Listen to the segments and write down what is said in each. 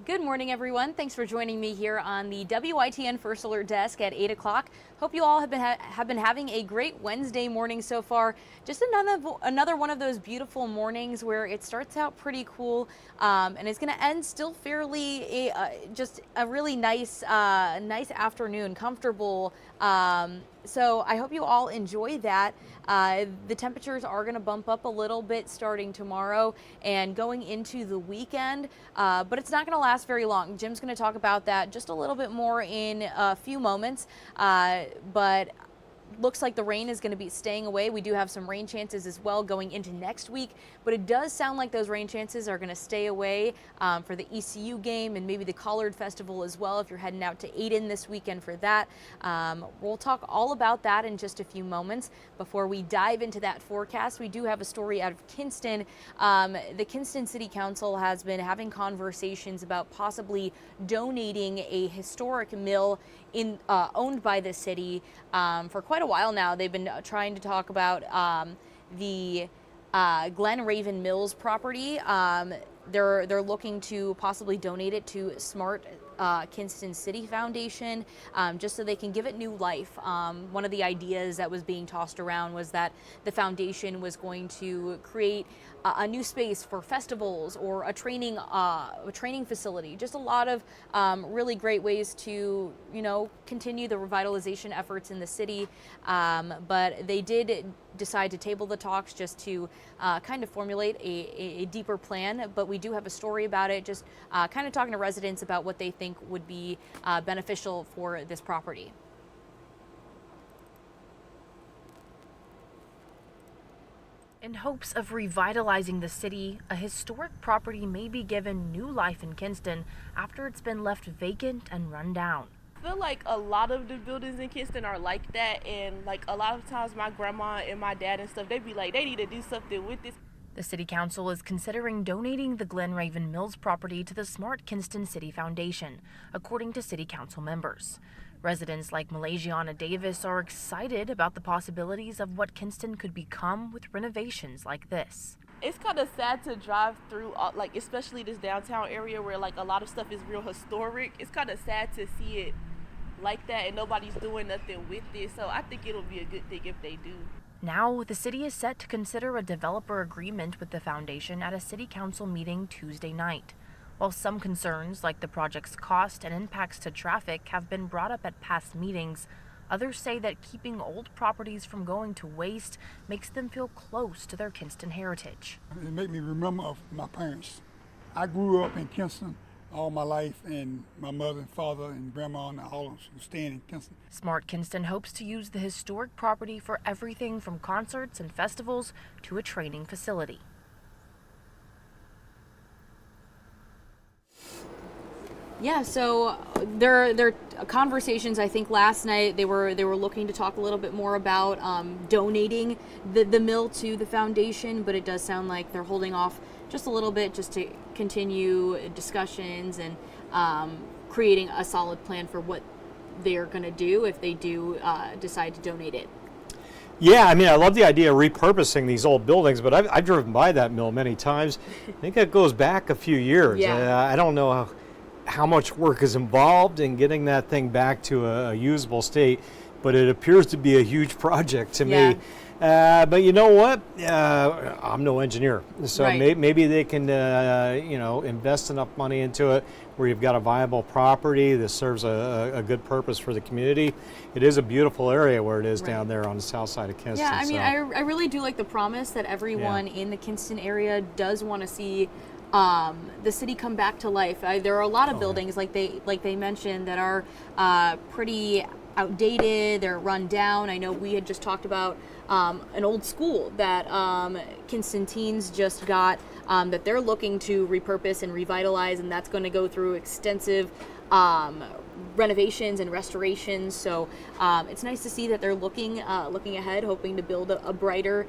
Good morning, everyone. Thanks for joining me here on the WITN First Alert Desk at 8 o'clock. Hope you all have been having a great Wednesday morning so far. Just another one of those beautiful mornings where it starts out pretty cool and it's going to end still fairly just a really nice afternoon, comfortable. So I hope you all enjoy that. The temperatures are going to bump up a little bit starting tomorrow and going into the weekend, but it's not going to last very long. Jim's going to talk about that just a little bit more in a few moments, but looks like the rain is going to be staying away. We do have some rain chances as well going into next week, but it does sound like those rain chances are going to stay away for the ECU game and maybe the Collard Festival as well if you're heading out to Ayden this weekend for that. We'll talk all about that in just a few moments. Before we dive into that forecast, we do have a story out of Kinston. The Kinston City Council has been having conversations about possibly donating a historic mill owned by the city for quite a while now. They've been trying to talk about the Glen Raven Mills property. They're looking to possibly donate it to Smart Kinston City Foundation just so they can give it new life. One of the ideas that was being tossed around was that the foundation was going to create a new space for festivals or a training facility. Just a lot of really great ways to, continue the revitalization efforts in the city. But they did decide to table the talks just to kind of formulate a deeper plan. But we do have a story about it, just kind of talking to residents about what they think would be beneficial for this property. In hopes of revitalizing the city, a historic property may be given new life in Kinston after it's been left vacant and run down. I feel like a lot of the buildings in Kinston are like that, and like a lot of times my grandma and my dad and stuff, they be like, they need to do something with this. The City Council is considering donating the Glen Raven Mills property to the Smart Kinston City Foundation, according to City Council members. Residents like Malaysiana Davis are excited about the possibilities of what Kinston could become with renovations like this. It's kind of sad to drive through, like especially this downtown area where like a lot of stuff is real historic. It's kind of sad to see it like that and nobody's doing nothing with it. So I think it'll be a good thing if they do. Now, the city is set to consider a developer agreement with the foundation at a City Council meeting Tuesday night. While some concerns, like the project's cost and impacts to traffic, have been brought up at past meetings, others say that keeping old properties from going to waste makes them feel close to their Kinston heritage. It made me remember my parents. I grew up in Kinston all my life, and my mother and father and grandma and all of them were staying in Kinston. Smart Kinston hopes to use the historic property for everything from concerts and festivals to a training facility. Yeah, so their conversations, I think last night they were looking to talk a little bit more about donating the mill to the foundation, but it does sound like they're holding off just a little bit just to continue discussions and creating a solid plan for what they're going to do if they do decide to donate it. Yeah, I mean, I love the idea of repurposing these old buildings, but I've driven by that mill many times. I think it goes back a few years. Yeah. I don't know how much work is involved in getting that thing back to a usable state, but it appears to be a huge project to me. But you know what? I'm no engineer, so right. maybe they can, invest enough money into it where you've got a viable property that serves a good purpose for the community. It is a beautiful area where it is right. down there on the south side of Kinston. Yeah, I mean, I really do like the promise that everyone in the Kinston area does want to see the city come back to life. There are a lot of buildings, like they mentioned, that are pretty outdated. They're run down. I know we had just talked about an old school that Kinston teens just got that they're looking to repurpose and revitalize, and that's going to go through extensive renovations and restorations. So it's nice to see that they're looking ahead, hoping to build a brighter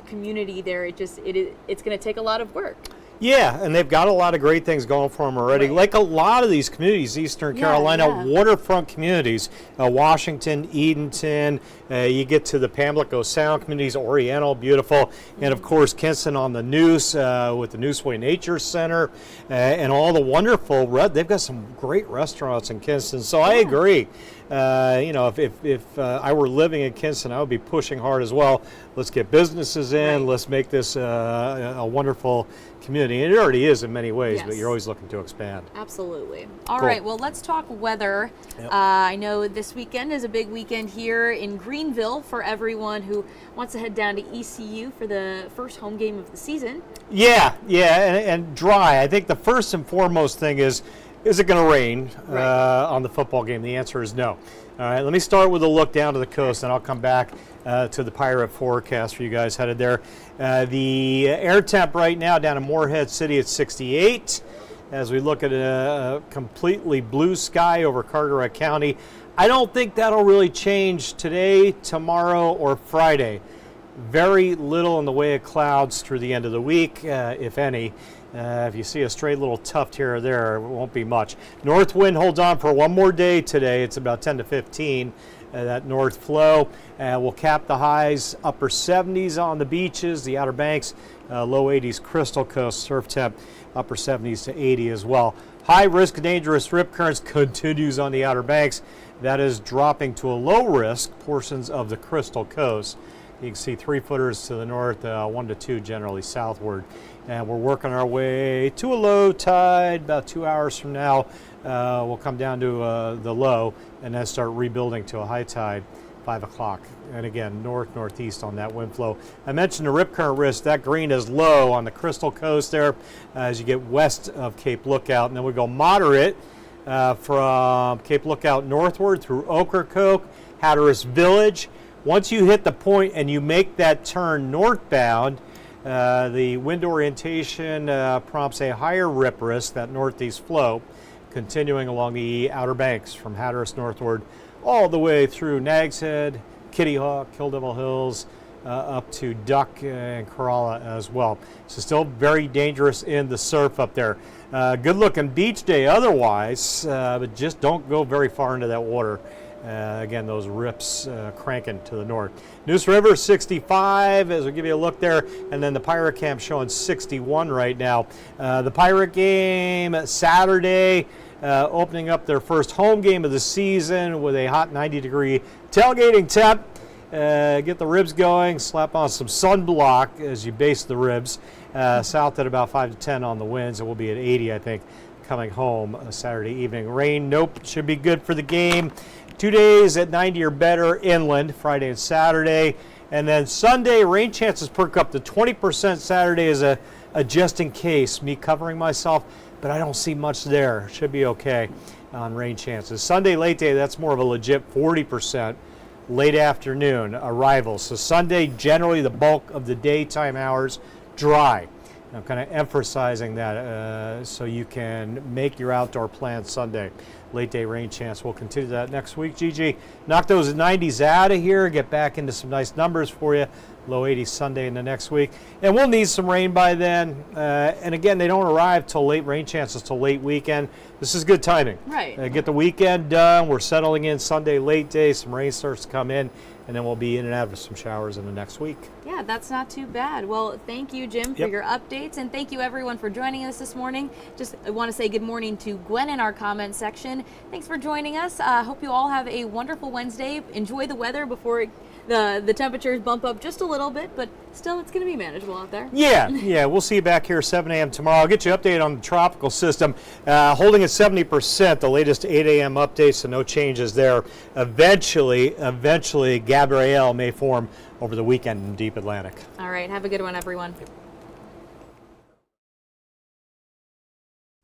community there. It's going to take a lot of work. Yeah, and they've got a lot of great things going for them already. Right. Like a lot of these communities, Eastern Carolina, yeah. waterfront communities, Washington, Edenton, you get to the Pamlico Sound communities, Oriental, beautiful, and of course Kinston on the Neuse with the Nooseway Nature Center, and all the wonderful, they've got some great restaurants in Kinston. So I agree. If I were living in Kinston, I would be pushing hard as well. Let's get businesses in. Right. Let's make this a wonderful community. And it already is in many ways, but Yes. you're always looking to expand. Absolutely. All Cool. right, well, let's talk weather. Yep. I know this weekend is a big weekend here in Greenville for everyone who wants to head down to ECU for the first home game of the season. Yeah, and dry. I think the first and foremost thing is it going to rain on the football game? The answer is no. All right, let me start with a look down to the coast, and I'll come back to the Pirate forecast for you guys headed there. The air temp right now down in Morehead City at 68. As we look at a completely blue sky over Carteret County, I don't think that'll really change today, tomorrow, or Friday. Very little in the way of clouds through the end of the week, if any. If you see a stray little tuft here or there, it won't be much. North wind holds on for one more day today. It's about 10 to 15. That north flow will cap the highs, upper 70s on the beaches, the Outer Banks, low 80s Crystal Coast, surf temp, upper 70s to 80 as well. High risk dangerous rip currents continues on the Outer Banks. That is dropping to a low risk portions of the Crystal Coast. You can see 3-footers to the north, 1 to 2 generally southward. And we're working our way to a low tide. About 2 hours from now, we'll come down to the low and then start rebuilding to a high tide, 5 o'clock. And again, northeast on that wind flow. I mentioned the rip current risk. That green is low on the Crystal Coast there as you get west of Cape Lookout. And then we go moderate from Cape Lookout northward through Ocracoke, Hatteras Village. Once you hit the point and you make that turn northbound, the wind orientation prompts a higher rip risk, that northeast flow, continuing along the Outer Banks from Hatteras northward all the way through Nags Head, Kitty Hawk, Kill Devil Hills, up to Duck and Corolla as well. So still very dangerous in the surf up there. Good looking beach day otherwise, but just don't go very far into that water. Again, those rips cranking to the north. Neuse River 65 as we give you a look there, and then the Pirate Camp showing 61 right now. The Pirate game Saturday, opening up their first home game of the season with a hot 90-degree tailgating temp. Get the ribs going, slap on some sunblock as you base the ribs. South at about 5 to 10 on the winds, and we'll be at 80, I think, coming home Saturday evening. Rain, nope, should be good for the game. 2 days at 90 or better inland, Friday and Saturday. And then Sunday, rain chances perk up to 20% Saturday as a just in case. Me covering myself, but I don't see much there. Should be okay on rain chances. Sunday, late day, that's more of a legit 40%. Late afternoon arrivals. So Sunday, generally the bulk of the daytime hours, dry. I'm kind of emphasizing that so you can make your outdoor plans Sunday. Late day rain chance. We'll continue that next week. Gigi, knock those 90s out of here. Get back into some nice numbers for you. Low 80s Sunday in the next week. And we'll need some rain by then. And again, they don't arrive till late rain chances till late weekend. This is good timing. Right. Get the weekend done. We're settling in Sunday late day. Some rain starts to come in. And then we'll be in and out of some showers in the next week. Yeah, that's not too bad. Well, thank you, Jim, for Yep. your updates, and thank you, everyone, for joining us this morning. Just I want to say good morning to Gwen in our comment section. Thanks for joining us. Hope you all have a wonderful Wednesday. Enjoy the weather before the temperatures bump up just a little bit, but still, it's going to be manageable out there. Yeah, we'll see you back here 7 a.m. tomorrow. I'll get you updated on the tropical system, holding at 70%, the latest 8 a.m. updates, so no changes there. Eventually, Gabrielle may form over the weekend in deep Atlantic. All right, have a good one, everyone.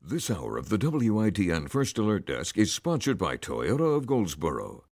This hour of the WITN First Alert Desk is sponsored by Toyota of Goldsboro.